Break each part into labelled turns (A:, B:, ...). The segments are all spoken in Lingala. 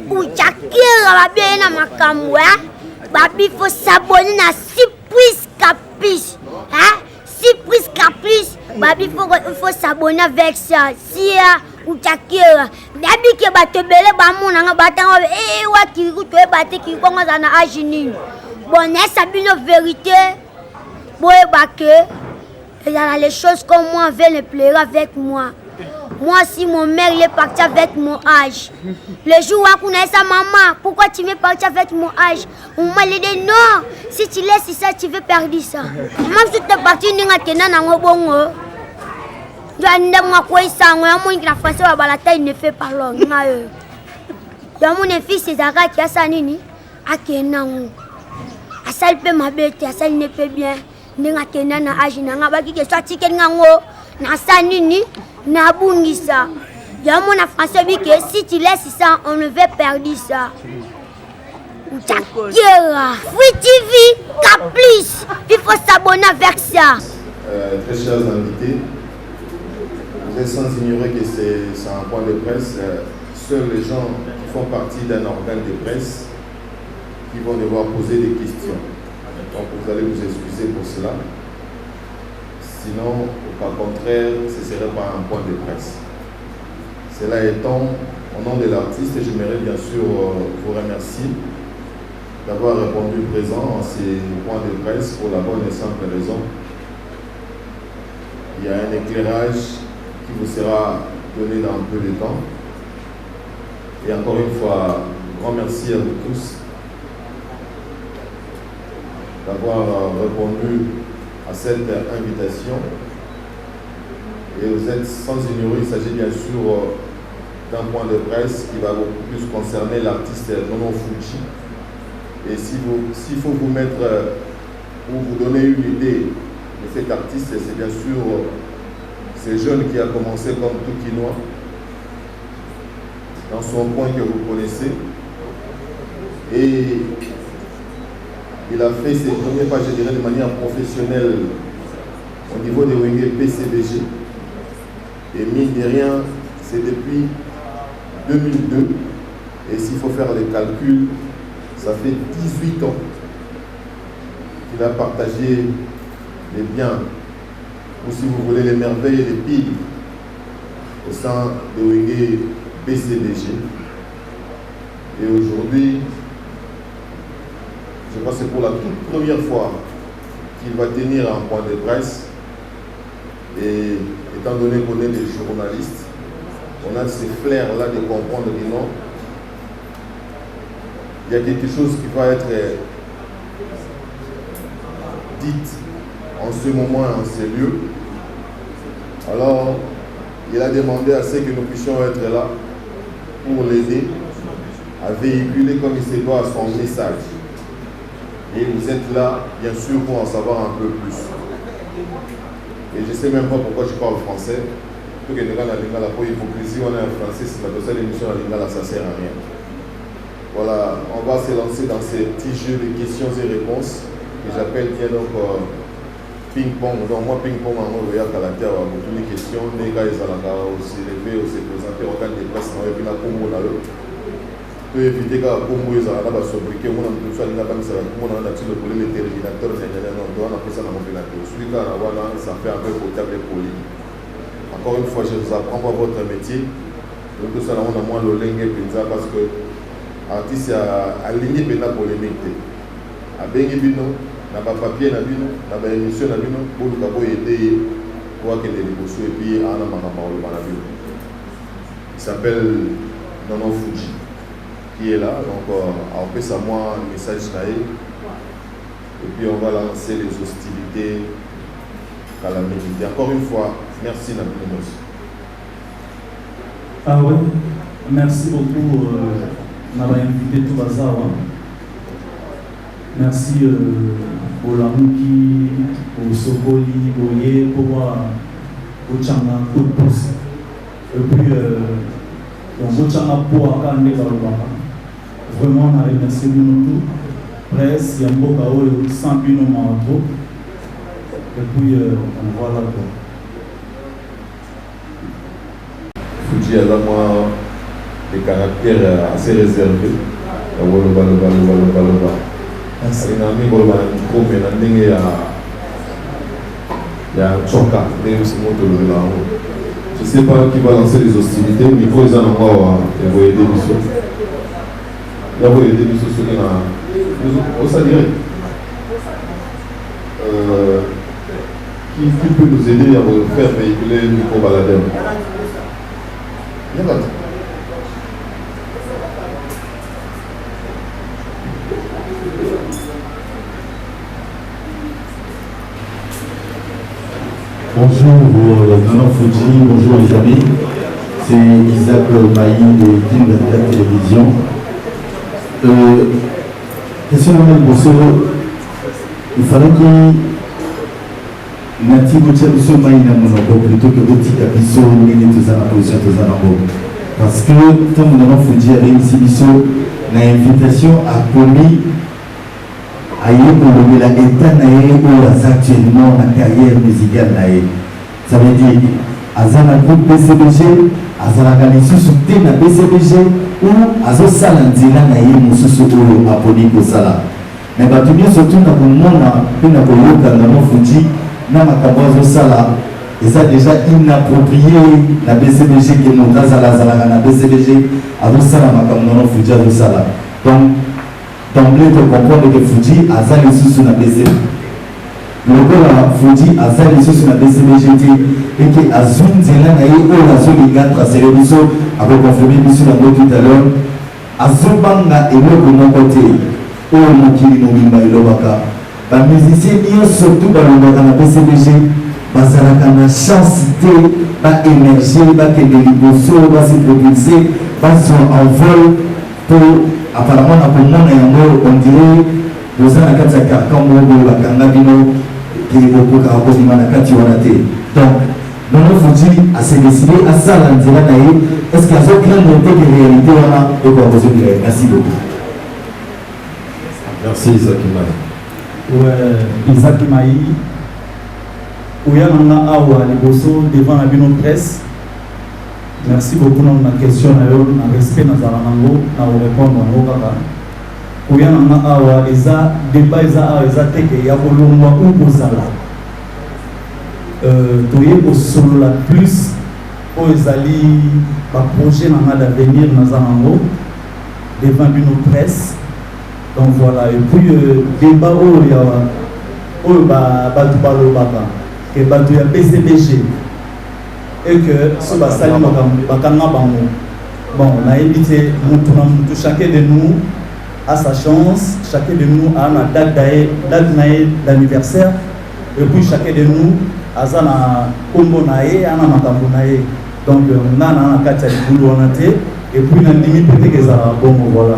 A: Ujakira bien na makambo babi faut s'abonner na surprise caprice surprise caprice babi faut s'abonner avec ça si Ujakira dabi ke batebele ba mona nga batanga wa kiri to bate ki kongo za na ajini bon ça bino vérité boye baké il y a les choses comme moi veulent le plaire avec moi. Moi si mon mère il est parti avec mon âge. Le jour où on connaît sa maman, pourquoi tu veux partir avec mon âge? On m'a dit non, si tu laisses ça, tu veux perdre ça. Même si tu es parti, tu n'as pas de bon. Tu as dit moi quoi ça, moi mon la français va la taille ne fait pas long. Il y a mon fils c'est Zara qui a ça nini, a kenan. A ça il peut m'habiter, a ça il ne fait bien. Ninga kenan na âge na ngabaki ke soit ticket ngango na ça nini. Nabungisa. Il y a mon français dit que si tu laisses ça, on ne va perdre ça. Free TV, Caprice. Il faut s'abonner avec ça.
B: Très chers invités, vous êtes sans ignorer que c'est un point de presse. Seuls les gens qui font partie d'un organe de presse qui vont devoir poser des questions. Donc vous allez vous excuser pour cela. Sinon, au contraire, ce ne serait pas un point de presse. Cela étant, au nom de l'artiste, j'aimerais bien sûr vous remercier d'avoir répondu présent à ces points de presse pour la bonne et simple raison. Il y a un éclairage qui vous sera donné dans un peu de temps. Et encore une fois, grand merci à vous tous d'avoir répondu à cette invitation. Et vous êtes sans ignorer, il s'agit bien sûr d'un point de presse qui va beaucoup plus concerner l'artiste Nono Fuji. Et s'il faut vous mettre ou vous donner une idée de cet artiste, c'est bien sûr ce jeune qui a commencé comme tout quinoa dans son coin que vous connaissez. Et il a fait ses premiers pas, je dirais, de manière professionnelle au niveau des Wenge PCBG. Et mine de rien, c'est depuis 2002. Et s'il faut faire les calculs, ça fait 18 ans qu'il a partagé les biens, ou si vous voulez, les merveilles et les piles au sein de Wenge PCBG. Et aujourd'hui, je crois que c'est pour la toute première fois qu'il va tenir un point de presse. Et étant donné qu'on est des journalistes, on a ces flairs-là de comprendre que non, il y a quelque chose qui va être dit en ce moment et en ces lieux. Alors, il a demandé à ce que nous puissions être là pour l'aider à véhiculer comme il se doit son message. Et vous êtes là, bien sûr, pour en savoir un peu plus. Et je ne sais même pas pourquoi je parle français. Tout que nous avons la hypocrisie, on est en français, c'est la deuxième émission à Lingala, ça ne sert à rien. Voilà, on va se lancer dans ces petits jeux de questions et réponses que j'appelle bien donc ping-pong. Donc moi, ping-pong, en gros, il y a la terre, toutes les questions, les gars, ils ont aussi levé, aussi présenté, on gagne des presses, on va venir à Congo là. Pour éviter que Congo ils aient là sobriqué, on a tout ça, on a le problème des terminateurs, on a fait ça dans mon ventilateur. Celui là, ça fait un peu potable et poli. Encore une fois, je vous apprends pas votre métier. Donc tout ça, on a moins le lingue parce que l'artiste a aligné la polémique. A bengi bino, n'a pas papier, n'a bino, n'a pas émission, n'a bino, pour le aider, pour qu'il ait des bosses et puis on a ma il s'appelle Nono Fuji. Qui est là, donc on fait ça moi un message et puis on va lancer les hostilités à la minute. Encore une fois, merci Nabinos.
C: Ah oui, merci beaucoup d'avoir invité tout Bazawa. Merci pour Lamouki, pour Sokoli, pour Tchanga, tout le pouce. Et puis, pour Tchanga pour Akane Balobaka. Vraiment, on a remercié nous tous. Presse, il y a un beau chaos, sans pino marteau. Et puis, on voit là quoi.
B: Fuji, alors moi, des caractères assez réservés. Je ne sais pas qui va lancer les hostilités, mais il faut les avoir et vous aider du sol. Il faut aider du sol. On s'en dirait. Qui peut nous aider à faire véhiculer le micro-baladeur? Il y a pas.
D: Bonjour Nana Fouji, bonjour les amis. C'est Isaac Maï de Team de la télévision. Question de Bosso, il fallait que Nati Boutier Bosso Maï n'a monopole plutôt que Bouti Kabiso Nini Tozana Position Tozana Bo. Parce que tant que Nana Fouji avait une exhibition, l'invitation a commis aye kolobela état na ye oyo aza actuellement na carrière musicale na ye. Ça veut dire aza na groupe BCBG azalaka lisusu te na BCBG ou azosala nzela na ye mosusu oyo aponi kosala. Mais bato nyonso tu na komona mpe na koyoka Nana Fouji na makambo azosala eza déjà inapproprié na BCBG ke moto azalaka na BCBG azosala makambo Nana Fouji azosala. Donc d'emblée de comprendre que Fouji a ça les sous na BCB. Le corps Fouji a ça les sous na BCBGT et que Azun Zela na yo la zone ga tracer le biso avec confirmé biso na tout à l'heure. Azun banga et le comment côté o mokili mobimba elobaka. Ba musicien yo surtout ba lobaka na BCBG bazalaka na chance te ba émerger ba que de liboso ba se propulser ba son envol pour apparemment on dirait que vous avez un carcan où la cannabino qui est beaucoup de donc, Nana Fouji a s'est décidé à ça l'antenne. Est-ce qu'il y a aucun de réalité merci beaucoup.
B: Merci Isaac Maï.
C: Ouais, Isaac Maï. Ouyana Awa, les bossos devant la bino presse. Merci beaucoup pour ma question. En respect de Zaranango, na répondre à Okaka. Koya nanga awa eza débat eza teke ya kolongwa ou kozala. Toye ko solo la plus o ezali ba projet nanga d'avenir na Zaranango devant une presse. Donc voilà, et puis débat o ba batu balobaka ke batu ya BCBG. Et que ce basali bakanga bango bon on a évité chacun de nous a sa chance, chacun de nous a une date d'anniversaire et puis chacun de nous a na kombo nae ana makambo nae donc on a na kati ya boulot on a été et puis na limite peut-être que ça bon voilà.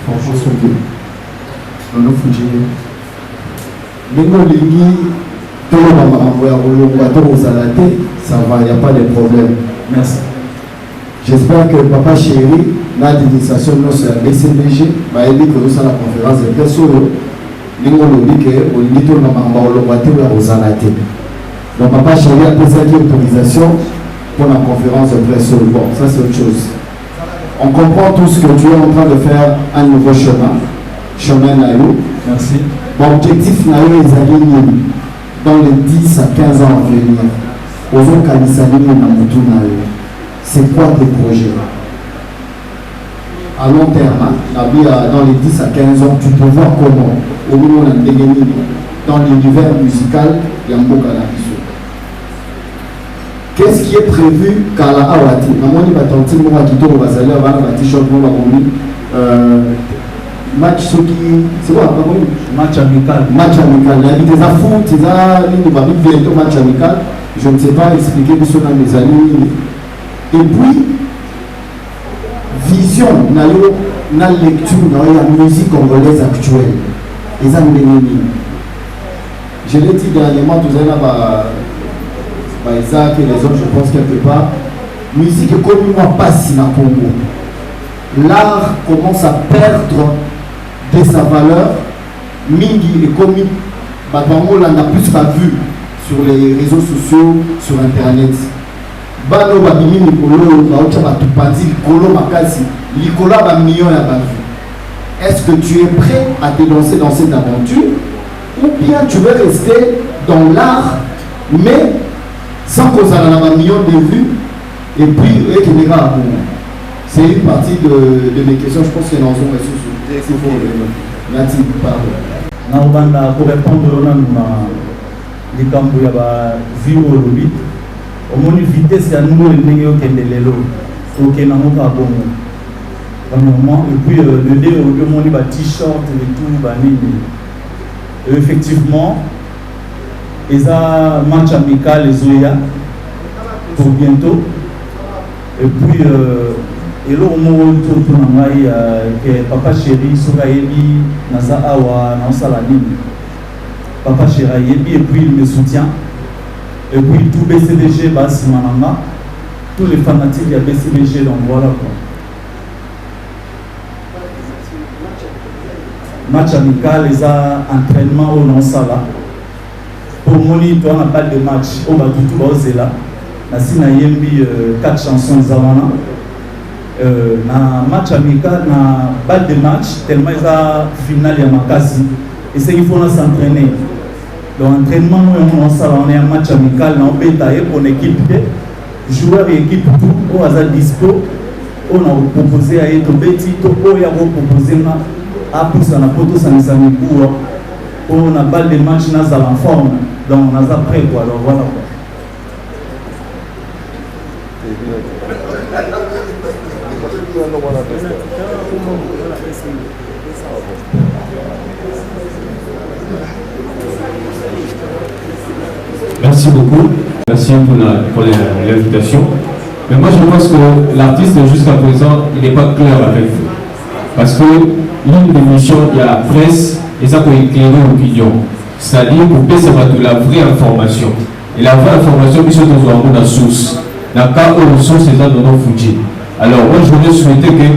E: Bonjour, Sophie. Nana Fouji. Ça va, il n'y a pas de problème.
C: Merci.
E: J'espère que Papa Chéri, l'administration de notre BCBG, va aider que nous à la conférence de presse. Donc Papa Chéri a présenté l'autorisation pour la conférence de presse. Bon, ça c'est autre chose. On comprend tout ce que tu es en train de faire un nouveau chemin Nayo.
C: Merci.
E: Mon objectif Nayo est d'aller dans les 10 à 15 ans à venir. C'est quoi tes projets? À long terme, dans les 10 à 15 ans, tu peux voir comment dans l'univers musical, il y a un beau cannabis. Qu'est-ce qui est prévu quand la Awati? Maman va tenter de voir qui tombe au Bazaleur, va la t-shirt pour la match ce qui. C'est quoi?
C: Match amical.
E: Match amical. Il y a des affrontes, il y a des match amical. Je ne sais pas expliquer tout ça dans mes amis. Et puis, vision, la lecture, la musique congolaise actuelle. Les amis, je l'ai dit dernièrement, tout à l'heure, Isaac et les autres, je pense quelque part, musique est communément pas si na Congo. L'art commence à perdre de sa valeur mingi et commis on a plus pas vu sur les réseaux sociaux, sur internet. Bano babimi likolo baocha batupandi likolo makasi likolo ba millions ya bavu. Est-ce que tu es prêt à te lancer dans cette aventure ou bien tu veux rester dans l'art mais sans cause à la million de vues et puis c'est une partie de mes questions. Je pense que nous avons reçu Nati, pardon.
C: Pour répondre à likambo ya ba vie au lobby au moins vitesse ya nous ndenge okendelelo okena moka bongo vraiment et puis le dé au moins ba t-shirt et tout ba nini effectivement eza match amical ezoya pour bientôt et puis et là au moins tout na ngai que papa chéri soka yebi naza awa na sala nini. Papa Chirayebi et puis il me soutient. Et puis tout BCDG, Bassi Mananga, tous les fanatiques de BCDG, donc voilà quoi. Match amical, les entraînements au non-sala. Pour Moni, toi, on n'a pas de match. On va tout bosser là. La Sina Yembi, 4 chansons Zawana. Na match amical, na balle de match, tellement il y a finale à Makasi. Et c'est qu'il faut s'entraîner. L'entraînement, on est un match amical, on peut tailler pour l'équipe, joueur et équipe, tout, au hasard dispo, on a proposé à être bêti, on a proposé à pousser la photo, ça nous a mis pour, on a balle de match, on a en forme, donc on a après quoi, alors voilà quoi.
F: Merci beaucoup. Merci pour l'invitation. Mais moi, je pense que l'artiste, jusqu'à présent, il n'est pas clair avec vous. Parce que l'une des missions, il y a la presse, et ça peut éclairer l'opinion. C'est-à-dire pour baisser la vraie information. Et la vraie information, puis surtout, nous avons la source. La cas où les sources, c'est ça dans nos Fouji. Alors, moi, je voulais souhaiter que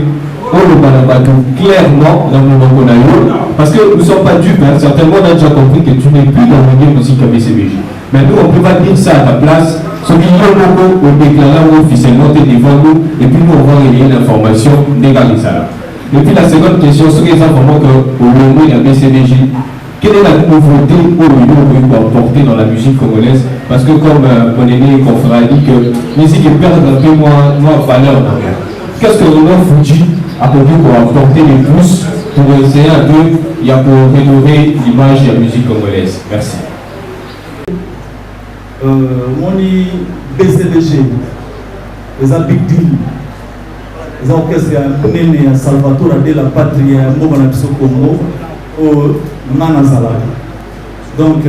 F: on le balabato clairement dans le moment qu'on a eu, parce que nous ne sommes pas dupes, hein. Certainement on a déjà compris que tu n'es plus dans le game musique BCBG. Mais nous on ne peut pas dire ça à ta place, ce qui est beaucoup on déclare officiellement devant nous, et puis nous on va relayer l'information légale ça. Et puis la seconde question, ce qui est vraiment qu'au moment de la BCBG, quelle est la nouveauté pour apporter dans la musique congolaise? Parce que comme mon aîné confrère a dit que la musique est perdre un peu moins valeur. Qu'est-ce que nous avons dit à pour apporter les pouces pour essayer un peu pour rénover l'image de la musique congolaise? Merci.
C: Mon BCBG, les big deal, les orchestres, il y a Salvatore de la patrie, Congo, au Nanazala. Donc,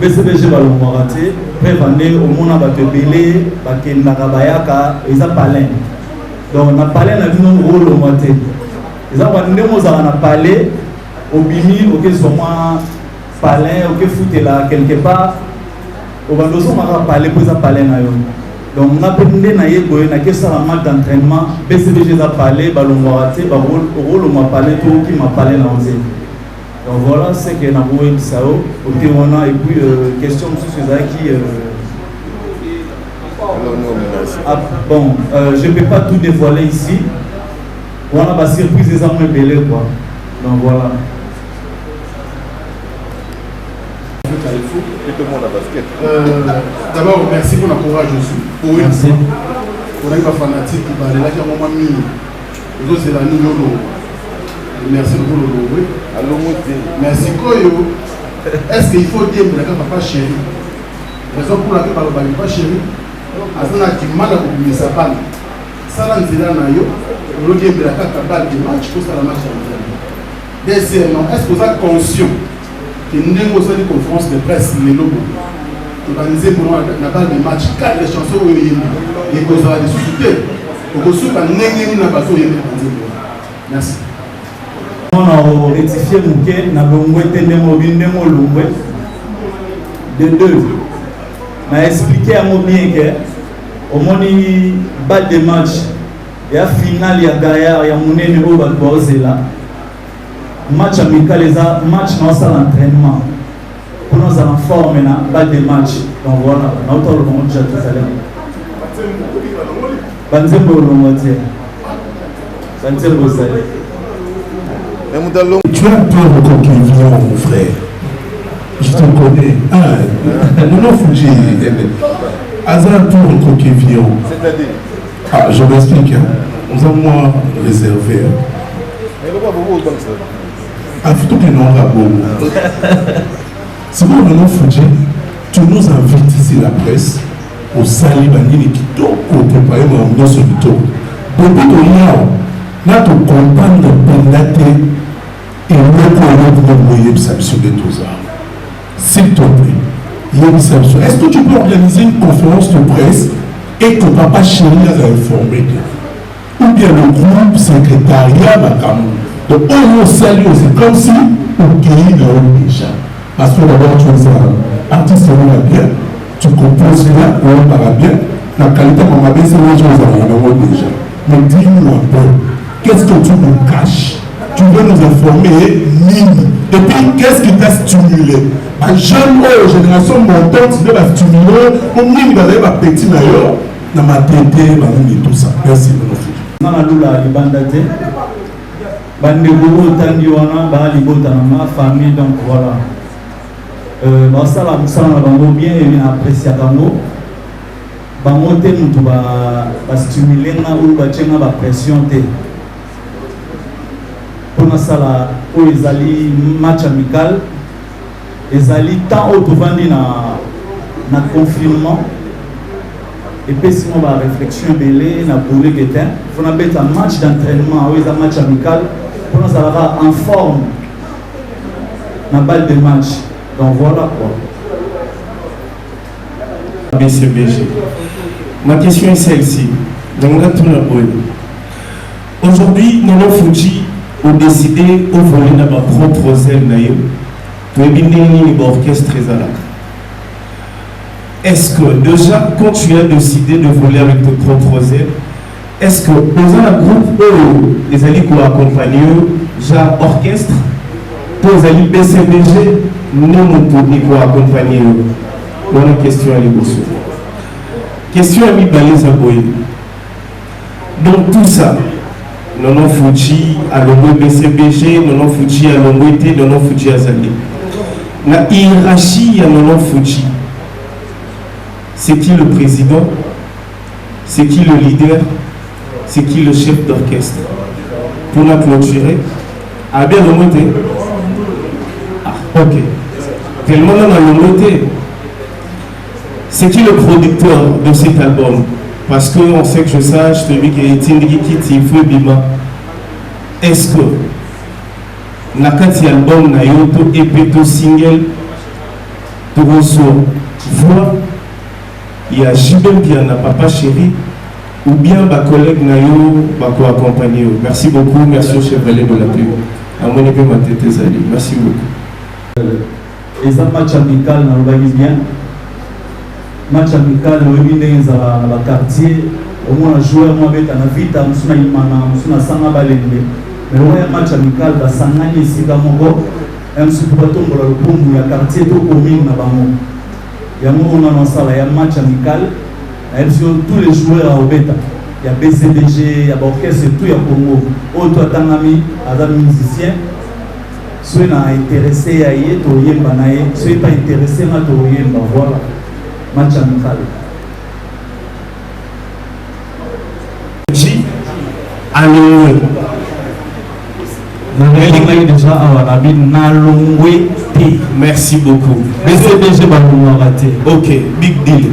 C: BCBG va le rater, prévenir au monde à Batebele, Bakenagabayaka, et ça palais. Donc, on a parlé de nos rôles au matin. Les gens ont parlé au bimi, au que soit palais, au que foute là quelque part. Au bandoso on a parlé pour ça parler na yo. Donc, on a appris na yego na que ça la match d'entraînement. BCBG a parlé, balongorate, ba rôle on m'a parlé tout qui m'a parlé na onze. Donc voilà, c'est que na boue bisao. Ok, on a et puis question sur ça qui ah, bon, je ne peux pas tout dévoiler ici. On a des surprises des amours belés quoi. Donc voilà.
G: D'abord, merci pour l'encourage aussi.
C: Merci.
G: Pour les fanatiques qui parlent là, qui ont moment mis. Les autres, c'est la Nino. Merci pour le merci Koyo. Est-ce qu'il faut dire que papa chéri? Raison pour laquelle papa chéri. Azana qui mal à oublier sa balle. Ça là, c'est là, le game de la balle du match pour ça la match. Deuxièmement, est-ce que vous êtes conscient que nous avons une conférence de presse, les logos, organisée pour la balle de match, 4 chansons où il y a des choses à discuter. Pour que ce soit n'a pas merci.
C: On a rectifié mon quai, n'a pas de deux. On a expliqué à mon bien que au moins il balle de match, il y a finale, il y a Gaillard, il y a mon numéro là. match amical les match dans ça l'entraînement pour nous en forme na pas de match donc voilà na auto le monde déjà tout ça là banzembo le moitié banzembo ça
G: tu as peur de conclusion mon frère je te connais non Fuji hasard pour le conclusion c'est-à-dire je m'explique nous avons moins réservé plutôt que non c'est bon maintenant Fuji tu nous invites ici la presse au sali banini kitoko préparer mon nosso kitoko depuis que là na to comprendre pendate et le s'il te plaît est-ce que tu peux organiser une conférence de presse et que papa chéri a informé ou bien le groupe secrétariat donc on salue c'est comme si on guérit déjà parce que d'abord tu es un artiste bien tu composes là on parle bien la qualité de ma baisse c'est déjà mais dis-nous un peu qu'est-ce que tu nous caches tu veux nous informer mine et puis qu'est-ce qui t'a stimulé la jeune génération montante de la stimuler au mine d'aller ma petit d'ailleurs dans ma tête tout ça merci
C: na lula libandate bandeko tandi wana ba libota na famille donc voilà basala musala na bango bien et bien apprécier bango bango te mutu ba stimuler na ou ba tchenga ba pression te pour sala o ezali match amical ezali tant au tovandi na confinement et puis sinon la réflexion belé na boulé que t'es faut na mettre un match d'entraînement ou un match amical pour nous avoir en forme na balle de match donc voilà quoi.
G: BCBG. Ma question est celle-ci. Aujourd'hui, Nono Fuji a décidé de voler dans ma propre zèle pour éviter une orchestre très à est-ce que déjà, quand tu as décidé de voler avec tes propres ailes, est-ce que dans un groupe où les alliés qui accompagnent, genre orchestre, pour les alliés BCBG, non pour les accompagner, dans la question à l'émotion. Question à mi-balise à Boye. Donc tout ça, Nono Fuji, à l'ongo BCBG, Nono Fuji à l'ongo été, Nono Fuji à Zali. La hiérarchie à Nono Fuji. C'est qui le président? C'est qui le leader? C'est qui le chef d'orchestre? Pour la clôturer, ah bien le monté. Ah, ok. Tellement on a le monté. C'est qui le producteur de cet album? Parce qu'on sait que je sache, celui qui est Tindri Kiti, Bima. Est-ce que Nakati album na yoto epeto single Togoso voix? Il y a Jibem qui en a papa chéri ou bien ma collègue Nayo va accompagner. Merci beaucoup, merci au chef de la pub. À mon époque, ma tête est allée. Merci beaucoup.
C: Et ça, match amical, on va bien. Match amical, on va bien dans le quartier. Au moins, joueur, moi, bête, on a vite, on a imana, on a sanga balende. Mais on a un match amical, on a sanga ici, dans mon go. Et on se peut pas tomber dans le pont, il y a un quartier tout commune là-bas. Il y a un match amical, tous les joueurs à Obeta. Il y a BCBG, il y a l'orchestre, tout il y a Congo. Autre Tangami, Adam musicien, soit intéressé à y être, soit pas intéressé à Yemba. Voilà, match amical. Déjà à la
G: merci beaucoup.
C: BCBG
G: ok, big deal.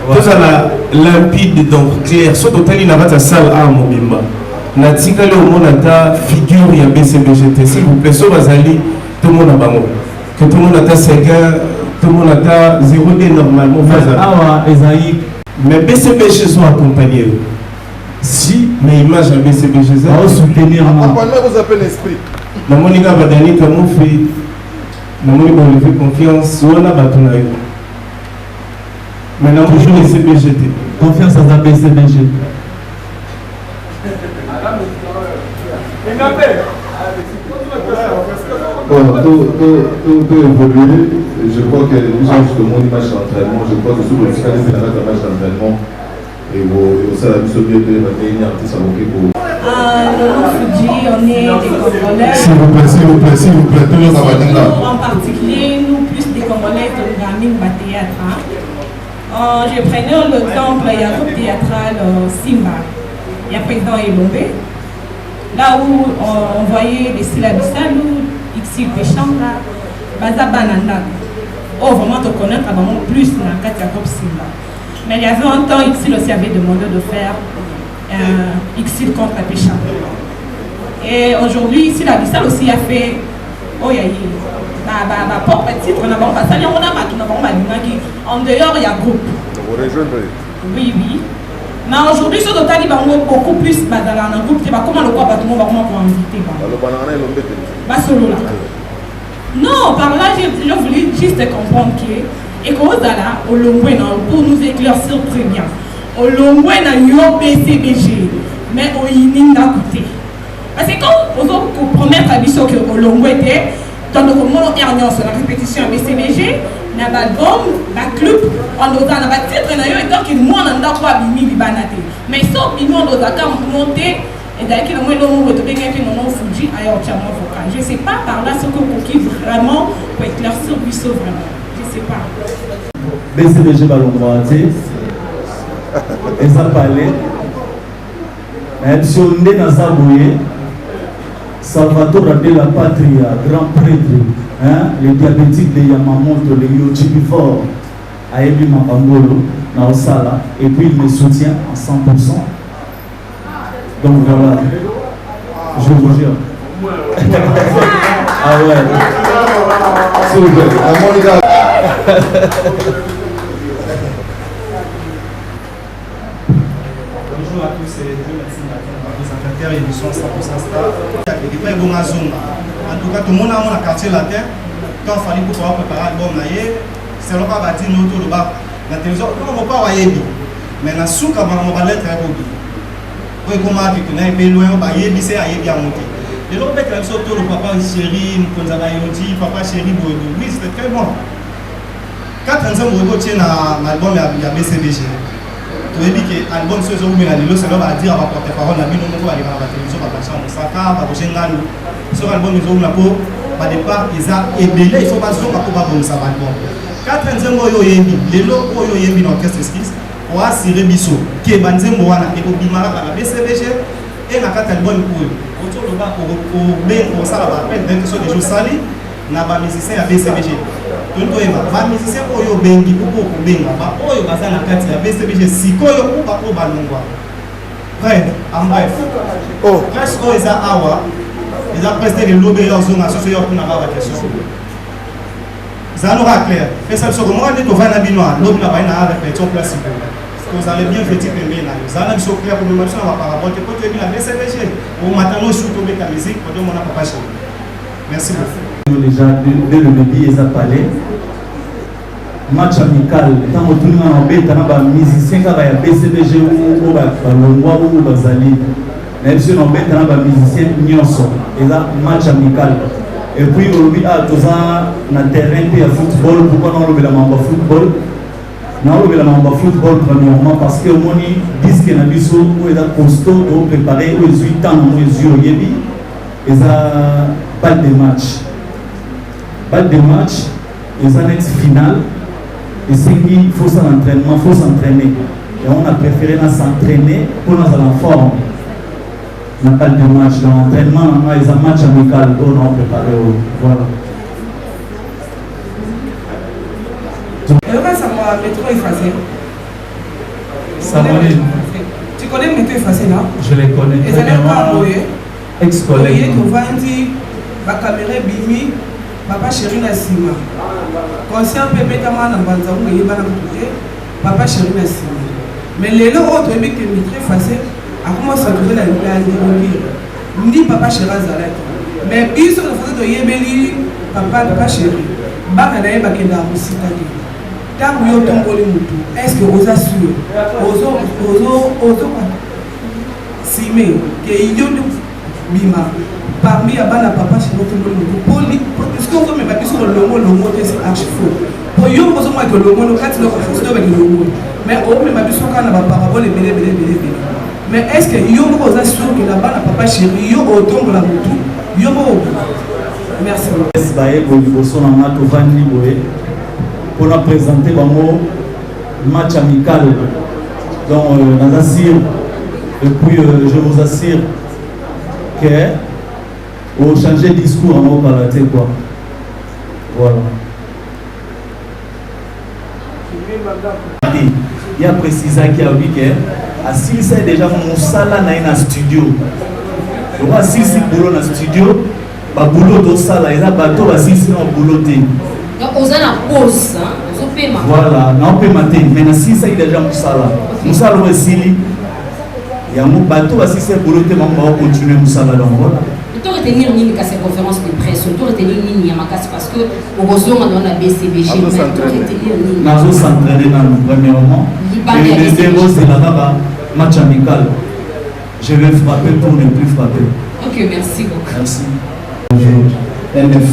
G: Vous avez limpide donc clair. Soit total il n'a pas de salle à Mobimba. Natika le monde a figure il y a BCBG. S'il vous plaît, soit Bazali, tout le monde a bango. Que tout le monde a ta Sega, tout le monde a ta 0D normalement. Mais BCBG sont accompagnés. Si, mais image à BCBG, ça va soutenir.
B: Vous appelez l'esprit.
G: La Monica va donner comme on fait. La Monica va lever confiance. Ou on a battu. Maintenant, toujours les CBGT.
C: Confiance à la BCBG.
B: Tout évoluer. Je crois que nous avons justement une match d'entraînement. Je crois que sous le fiscal, c'est la match d'entraînement. Et au sein de la mission de la artiste à Mokeko.
H: Fuji, on est des Congolais.
B: S'il vous plaît, tout le monde là.
H: En particulier, nous plus des Congolais de Gramine Théâtre. Je prenais l'exemple, il y a un groupe théâtral Simba. Il y a président Elombe. Là où on voyait les syllabissales, Ixi Péchanga, Baza Bananda. Oh, vraiment, te connaître vraiment plus dans le cadre de Simba. Mais il y avait un temps, Ixi aussi avait demandé de faire Ixi contre Péchanga. Et aujourd'hui, ici, la Bissal aussi a fait. Oh, il y a eu. Pour petit, on a passé, en dehors, il y a groupe. Oui. Mais aujourd'hui, ce total, il va beaucoup plus dans un groupe. Comment le quoi, tout le monde va comment pour inviter. Non, par là, je voulais juste comprendre que, et qu'au Zala, au Longwe, pour nous éclaircir très bien, au Longwe, il y a PCBG, mais au Yining d'un côté. Parce que quand on promet à Bissau que au Longwe était, dans le moment où la répétition à BCBG, na l'album, la club, on doit avoir un titre, et donc moi on a quoi bimi bibanate. Mais sauf bimi on doit monter et d'ailleurs que moi l'homme est bien que non Fuji ailleurs tiens vocal. Je sais pas par là ce que qui vraiment pour éclaircir Bissau vraiment. Je sais pas.
C: BCBG balongwate. Eza parlé. Même si on est dans sa bouée. Salvatore de la Patria, grand prêtre, hein, les diabétiques de Yamamoto, les Yojibi Fort, Aebi Mapangolo, Naosala, et puis il me soutient à 100%. Donc voilà, je vous jure. Ah ouais. S'il vous plaît,
I: bonjour à tous et Dieu merci les secrétaires et émission 100% Star. En tout cas, tout le monde a un quartier latin. Quand il fallait pouvoir préparer l'album, c'est le pas bâti nous autour de bas. La télévision, on ne va pas voir Yebi. Mais dans le souk, on va l'être très beau. Oui, comme on a dit, on est loin, on va Yebi, c'est à Yebi à monter. Et l'autre, c'est autour de papa chéri, Mkonzaba Yoti, papa chéri, oui, c'était très bon. 4 ans, on retient l'album, il y a BCBG. Tu as dit que l'album se joue bien à l'île, c'est là va dire à ma porte-parole, la vie non plus aller à la télévision, à la chambre, Saka, à Bochengal. Sur l'album, ils ont la peau, par départ, ils ont ébélé, il faut pas se faire pour bon ça l'album. 4 ans, on y est les locaux, on y est dans l'orchestre esquisse, on a Siré Bissau, qui est Banzé Moana, et au Bimara, à la BCBG, et dans 4 albums pour eux. Autour de là, au bien, pour ça, on va faire des jours salis, on a un musicien à BCBG. Donc, les musiciens qui ont bengi pour benga, ils ont la carte de BCBG, si ils ont pas bref, en bref. Presque ils ont awa, ils ont presté les lobbies en zone associée pour avoir la question. Ça nous clair. Et ça, sur moi, on est au Vanabinois, l'homme n'a pas une réflexion classique. Vous allez bien faire tirer bien là. Vous allez me clair pour le marché, on va par rapport à la BCBG. Au matin, on shoot au la musique, pour dire mon papa chez. Merci beaucoup.
C: Déjà, dès le début, ils ont parlé. Match amical, tant que tout le monde est un musicien qui a BCBG ou Longwa ou Bazali. Même si on est un musicien, ils ont match amical. Et puis, on a tous un terrain de football. Pourquoi on a le football? On a le football premièrement parce que on a dit que nous sommes costaud pour préparer aux 8 ans, aux yeux, ils ont balle de match. Balle de match, ils ont une finale. Et c'est qu'il faut s'entraînement, il faut s'entraîner. Et on a préféré s'entraîner pour nous en forme. On n'a pas de match. Dans l'entraînement, on a un match amical qu'on a préparé. Voilà.
H: Et là, ça m'a métro effacé.
C: Samuel.
H: Tu connais le métro effacé là?
C: Je les connais.
H: Et ça n'est pas envoyé.
C: Ex-collègue.
H: Tu vas dire, ma caméra bimi, papa chéri na sima. Conscient bébé tama na banzangu yeba na kuté, papa chéri na sima. Mais les autres bébé qui me très facile, a commencé à trouver la lumière. Ni papa chéri azalaki. Mais biso na faute de yebeli papa chéri. Baka na yeba kenda musitaki. Tangu yo tomboli mutu. Est-ce que vous assurez? Ozo Simé que yo bima
I: parmi les papa chez notre monde, parce qu'on peut même pas sur le mot c'est archi-faux. Pour eux, on voit que le mot, le cadre, c'est avec le mot. Mais on peut même pas sur quand on va parabole et mais est-ce que yo vous assure que là-bas papa chéri yo autant la moto yo merci beaucoup.
C: Baye Boliboso na to vandi boye pour nous présenter bango match amical donc dans assure et puis je vous assure que au changer de discours en parler quoi voilà. Il y a précisé qu'il y a dit que si c'est déjà mon sala dans un studio donc si boulot dans studio ba boulot do sala il y a bateau si non boulot té
J: donc on a la pause on paiement
C: voilà non paiement mais si c'est déjà mon sala aussi il y a mon bateau si c'est boulot té on va continuer mon sala donc voilà
J: tu retenir ni que ces conférences de presse tu retenir ni yamakasi parce que au besoin on a BCBG mais tu retenir ni
C: nazo s'entraîner dans premièrement et les démos c'est là-bas match amical je vais frapper pour ne plus frapper.
J: Ok, merci beaucoup.
C: Merci.
E: Bonjour NF,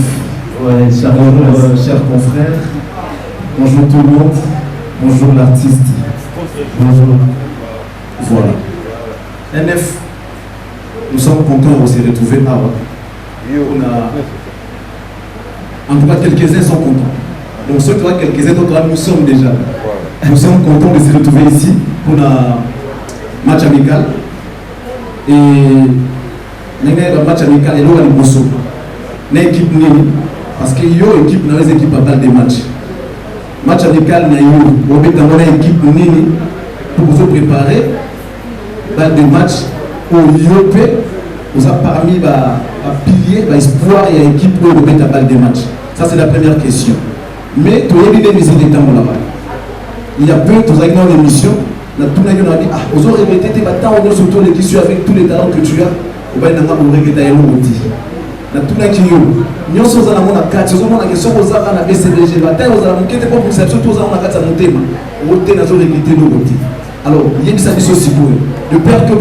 E: ouais, chers confrères, bonjour tout le monde, bonjour l'artiste, bonjour. Voilà. NF, nous sommes contents de se retrouver à en tout cas, quelques-uns sont contents. Donc, ceux qui ont quelques-uns d'autres, nous sommes déjà. Nous sommes contents de se retrouver ici pour un match amical. Et le match amical est là où il y a une équipe parce qu'il y a une équipe dans les équipes à balle des matchs. Match amical, il y a une équipe pour vous préparer balle des matchs où il y a parmi les piliers, l'espoir et l'équipe pour vous mettre à balle des matchs. Ça, c'est la première question. Mais tu as des missions de temps là-bas. Il y a peu, tu as une émission. On a dit, vous aurez regretté tes bâtards, on a surtout les qui avec tous les talents que tu as. On va regretter les mots. On a tout le monde nous sommes dans la carte, nous avons la question aux arts à la BCDG. La terre aux arts, on pas pour ça, surtout aux arts, on a carte à mon thème. On a regretté nos mots. Alors, il y a une satisfaction aussi pour eux. Le père que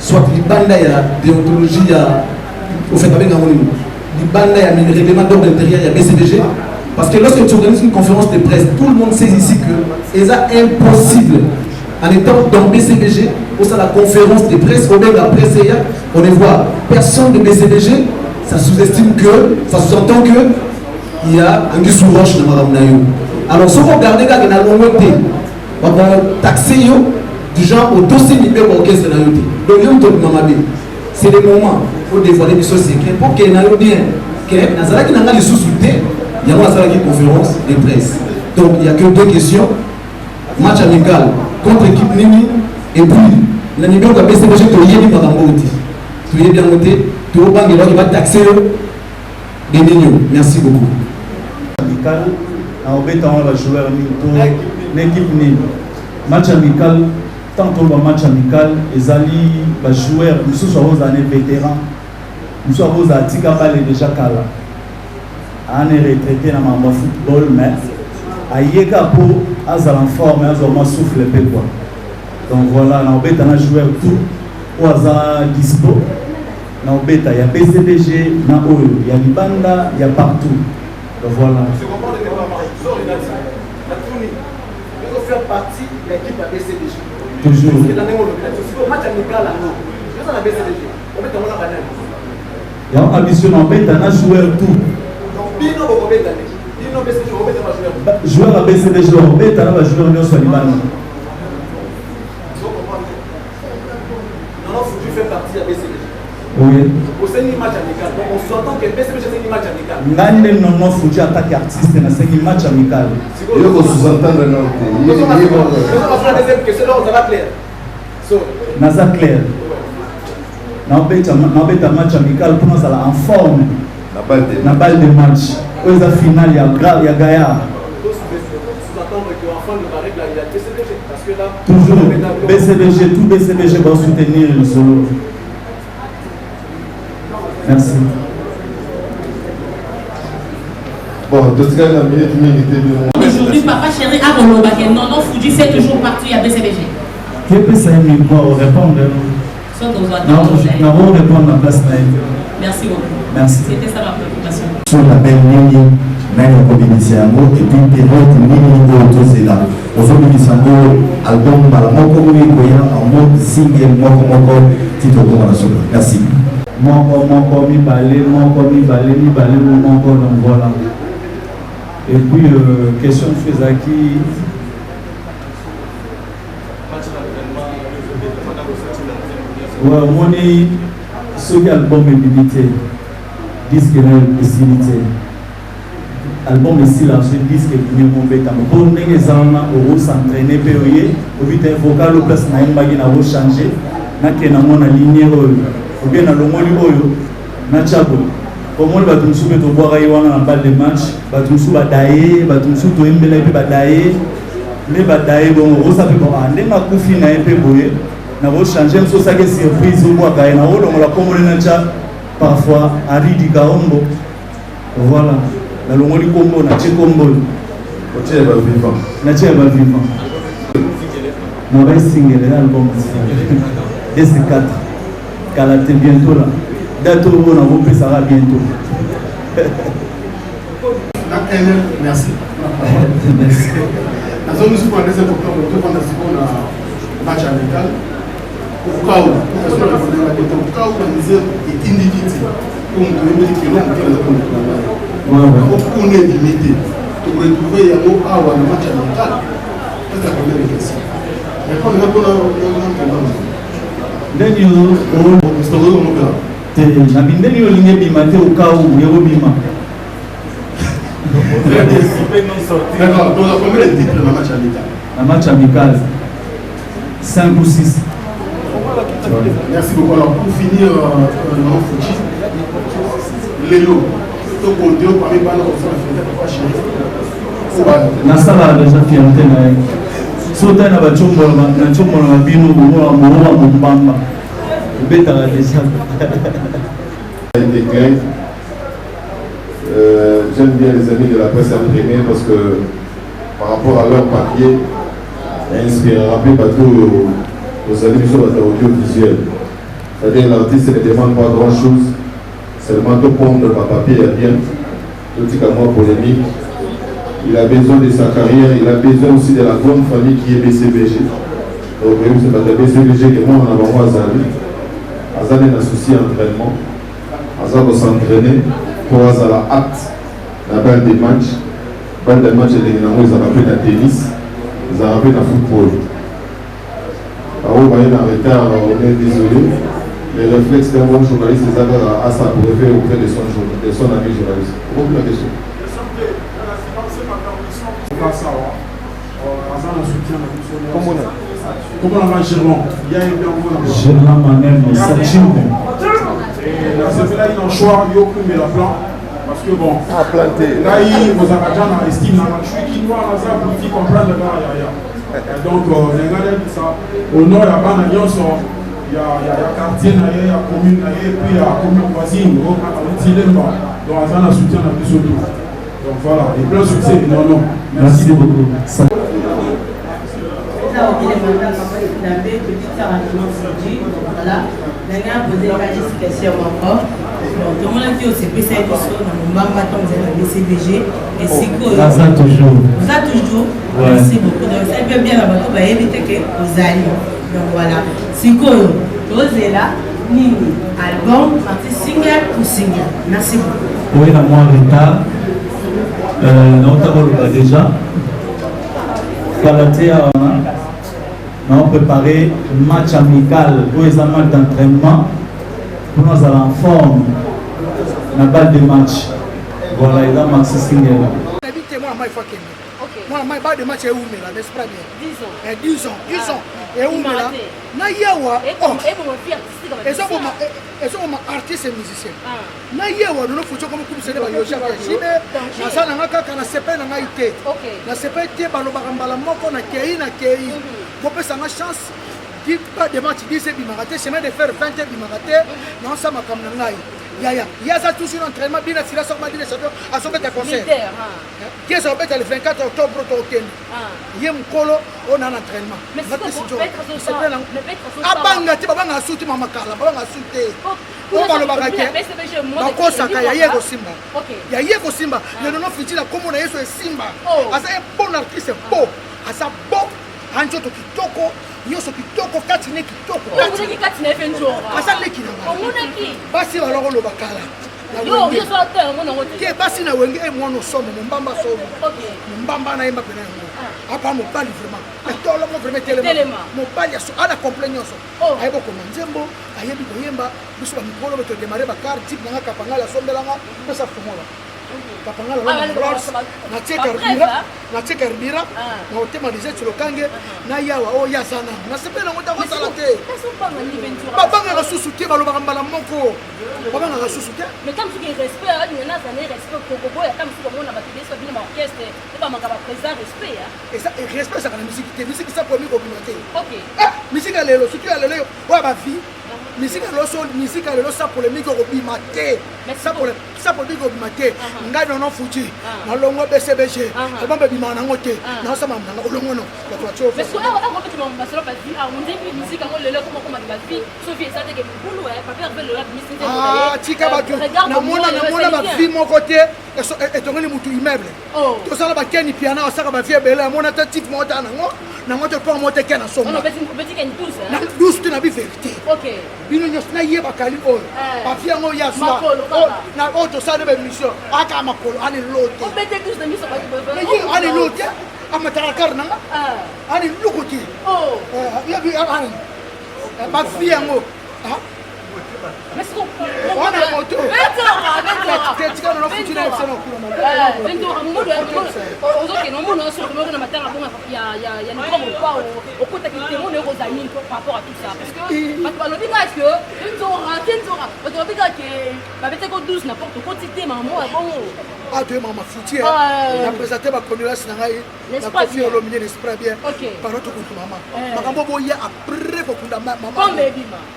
E: soit les bandes, il y a déontologie, au fait, avec les bandes, il y a un règlement d'ordre intérieur, il y a BCDG. Parce que lorsque tu organises une conférence de presse, tout le monde sait ici que c'est impossible. En étant dans BCBG, au sein de la conférence de presse, au même la presse, on ne voit personne de BCBG, ça sous-estime que, ça sous-entend que il y a un guy sous roche dans Maramnayo. Alors, si vous regardez là, il y a on va taxer du genre au dossier numéro orchestre dans le c'est le moment pour dévoiler des choses secrètes pour qu'il y ait bien. Que Nazara qui n'a pas les sous-soutés, il y a une conférence de presse. Donc, il n'y a que deux questions. Match amical contre l'équipe Nini et puis le numéro de BCBG, tu es bien noté. Tu es bien noté. Tu es bien noté. Il va taxer les Nini. Merci beaucoup.
C: Amical, on va jouer l'équipe Nini. Match amical, tant qu'on va match amical, les alliés, les joueurs, nous sommes des vétérans. Nous sommes des Tikabal et déjà Kala. On est retraité dans le football, mais Ayeka pour Azal en forme, Azal en souffle le quoi. Donc voilà, on a joué tout, au Azal dispo. Il y a BCBG, il y a Libanda, il y a partout. Donc voilà.
E: Il faut faire partie de l'équipe à BCBG.
C: Toujours.
E: Parce que dans le match amical, nous sommes à BCBG. On met dans la banane.
C: Il y a une ambition, on a joué tout.
E: Donc, bien, on va mettre
C: joueur à BCBG, on va jouer au sur Liban.
E: Non, faut faire partie à BCBG.
C: Oui.
E: C'est un match amical. Donc, on s'entend que BCBG c'est un match amical.
C: Non, faut dire attaque artiste, c'est un match amical.
B: Il faut sous-entendre non.
E: Nous allons faire la deuxième question, là, on va clair.
C: Naza clair. On a un match amical pour nous en forme. La balle de match. Aux finales, il y a Gaïa. Toujours BCBG, tout BCBG va soutenir le solo. Merci.
B: Bon, de ce cas, la minute
J: aujourd'hui, papa chéri, à Rolobake, non, Fouji fait toujours partie à BCBG.
C: Qu'est-ce que ça me répondre?
J: Ça, nous
C: non, répondre à la place.
H: Merci beaucoup.
C: Merci.
H: C'était ça ma préoccupation.
D: Sur la belle ligne, même au Bibisiango, et puis période Nini c'est là. Au Bibisiango, album Malamoko, en mode single, Moko, titre de merci.
C: Moko, mi balé, donc voilà. Et puis, question de Fezaki. Ouais, on est sur l'album Ébimité, disque Ébimité. Album ici, là, ce disque est venu mon bêta. Pour nous, les gens ont s'entraîné, au vite vocal, au place, n'a pas changé, n'a qu'un amont à ligne, ou bien à l'homme n'a chabo. Comme on va tout soumettre au boire à balle de match, va tout sous batailler, va tout sous tout aimer batailler, les batailler, bon, on s'appelle bon, on est ma coufine à un peu boyer. Na vo changer mso sake surprise ou quoi na wo longola komole na cha parfois aridi kaombo voilà na longoli kombo na che kombo
B: o che ba vivant
C: na che ba vivant na ba single album DC4 Kalate bientôt là date au na vo pesara bientôt
G: merci
C: merci
G: na zone sous pour cette octobre to pendant ce match amical au cas où parce que au cas où la misère est individuelle comme tu veux dire que l'on on est limité pour retrouver un mot à un match amical c'est la première question mais quand on
C: na bindeli yo linge bima te au cas où yego bima
G: d'accord donc la première titre de match amical
C: un match amical 5 ou 6.
G: Merci beaucoup. Alors pour finir, non, Fouchi, Lélo, tout côté, parmi les balles,
C: na sala déjà fierté na sota na bachombo na bino mo mbamba beta déjà
B: j'aime bien les amis de la presse imprimée parce que par rapport à leur papier inspirera plus partout aux amis sur l'audiovisuel. C'est-à-dire l'artiste ne demande pas grand chose, seulement de prendre par papier et bien, tout dit qu'à moi polémique. Il a besoin de sa carrière, il a besoin aussi de la grande famille qui est BCBG. Donc vous c'est pas de BCBG que moi on a vraiment Azali. Azali a un souci d'entraînement. Azali va s'entraîner pour avoir l'acte, la balle des matchs. Balle des matchs, ils ont appris le tennis, ils ont appris le football. Alors, on va y en retard, on est désolé. Les réflexes d'un bon journaliste, c'est à ça pour faire auprès de son ami journaliste. Pourquoi la question?
G: Comment on va Germain? Il y a un
C: Germain Manem, Sachimbo.
G: C'est là, il y a un choix, il y a un plan. Parce que bon, là, vous avez déjà estime, je suis qui doit dans ça pour comprendre le gars. Donc, les gars disent ça. Au nord, il y a un alliance, il y a quartier, il y a commune, et puis il y a commune voisine, donc ça a soutien à plus autour. Donc voilà, et plein succès, non. Merci beaucoup.
K: Voilà, maintenant posé la question encore. Donc, tout le monde a dit au CPC, dans mon BCBG, et c'est quoi?
C: Ça toujours.
K: Ça toujours. Merci beaucoup. Donc, ça peut bien avoir tout, bah, éviter que vous alliez. Donc voilà. C'est quoi? Vous là, Nini, album, partie single ou single. Merci beaucoup.
C: Oui, la moins retard. On a déjà. Kalatea, on a préparé un match amical pour les matchs d'entraînement pour nous aller en forme dans la balle de match. Voilà, il a maxi single.
L: Moi, je vais de match est où, n'est-ce pas bien? 10 ans. Et où, là? Naïawa. Et ça, c'est artiste et musicien. Naïawa, nous faisons comme nous faisons les gens. Si nous avons un CP, nous avons été. La CP, nous avons une chance. dis pas de match, dis c'est bimaraté, chemin de faire 20 bimaraté, non ça m'a comme nangai. Ya ça toujours entraînement bien assis là ça m'a dit les champions à son bête concert. Qui est sur bête le 24 octobre au Ken. Yem kolo on a entraînement. Mais c'est pas là. Abanga ti baba ngasuti mama kala, baba ngasuti. On va le bagaké. Bako saka ya yego Simba. Ya yego Simba, le non fiti la comme on a yeso Simba. Asa un bon artiste beau. Asa beau. Anjo to kitoko. Yoso kitoko katine kitoko.
J: Omuna katine fenjo.
L: Asa leki na.
J: Omuna ki.
L: Basi baloko lo bakala.
J: Yo so te omuna ngote.
L: Ke basi na wenge e mwana somo mbamba somo. Mbamba na yemba pena ngo. Apa mo bali vraiment. Etolo mo vraiment telema. Mo bali aso ana complegnonso. Ayebo ko nzembo, ayebi ko yemba, biso ba mikolo beto démarrer ba carte type nga kapangala sombelanga, pesa fumola. Kapangala na cheka rbira na otema dize chulokange na yawa o yazana na sepela ngota ko salate babanga ga susuke balo bakambala moko babanga ga susuke
J: mais comme tu respect à ni na zané respect ko ya comme si on a battu sur bien orchestre et pas manquer présent respect
L: et ça respect ça la musique ça pour mi communauté musique à lelo surtout à lelo wa ba vie musique à lelo ça pour le micro bimate ça pour le micro bimate ngai non fuji na longo BCBG ba ba bimana ngote na sama na olongo no ba to
J: mais so on va que mon baselo ba vie on dit musique à lelo comment ba vie Sophie ça que boulot pas faire le rap musique
L: tika ba na mona ba vie mon côté et tongeli mutu immeuble to sala ba keni piano saka ba vie bela mona ta type mota na ngote pour monter kena somo
J: on petit ken tous
L: na douce tu na bi vérité
J: OK
L: bino nyos na yeba kali o ba vie ngo ya swa na auto ça de mission aka makolo ani lote
J: on bete tous de mission
L: ba ani lote amatara karna ani lukuti ya bi ani ba vie ngo
J: mais c'est quoi
L: on a moto tu tu non futur na excellent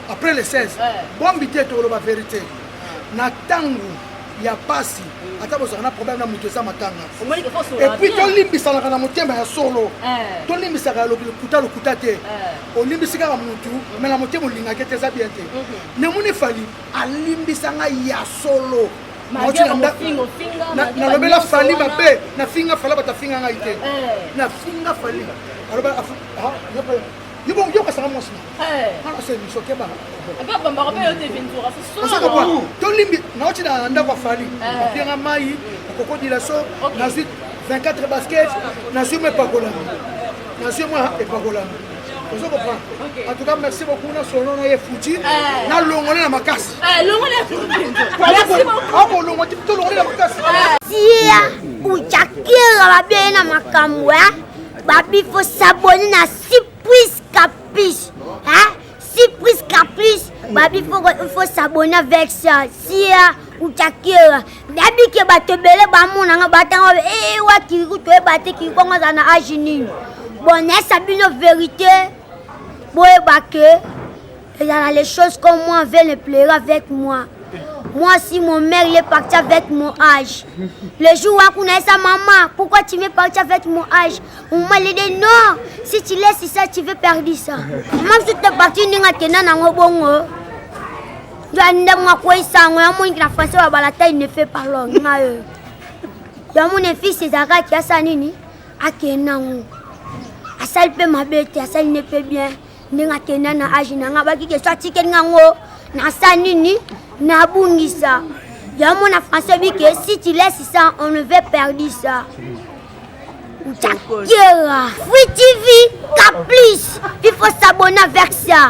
L: après les 16 bon bité to la vérité na tangu ya pasi ata bozana problème na mutu za matanga et puis to limbisa na motema ya solo to limbisa ka lokuta te o limbisa ka mutu mais la motema linga ke te za bien te ne muni fali alimbisa nga ya solo na lobela fali mabe na finga fala bata finga nga ite na finga fali alors yo bon yo ka sanga mosi c'est mi choqué ba
J: ba ba ba yo te ventura
L: c'est ça quoi to limbi na oti na ndako fali pinga mai koko di la so na suite 24 basket na suite me pakola na suite moi et pakola vous comprenez en tout cas merci beaucoup na sono na ye fuji na longole na makasi
J: longole merci beaucoup
L: longo ti to longole na makasi
A: sia uchakira ba bien na makambo babi faut s'abonner na surprise caprice surprise caprice babi faut s'abonner avec ça sia uchakira dabi ke batebele ba mona nga batanga wa kiri to e batte ki kongo na ajini bon ça bino vérité boye baké et il y a les choses comme moi veulent pleurer avec moi. Moi si mon mère il est parti avec mon âge. Le jour où on connaît sa maman, pourquoi tu m'es parti avec mon âge? On m'a dit non, si tu laisses ça, tu veux perdre ça. Même si tu es parti, tu n'as pas de bon. Tu as dit moi quoi ça, moi mon la français va la taille ne fait pas long. Il y a mon fils Zara qui a ça nini, a kenango. A ça il peut m'abeter, a ça il ne peut bien. Ninga kenana âge nanga ba ki ke sorti kenango na ça nini. Nabungisa. Y'a mon français dit que si tu laisses ça, on ne veut perdre ça. Free TV, Caprice. Il faut s'abonner avec ça.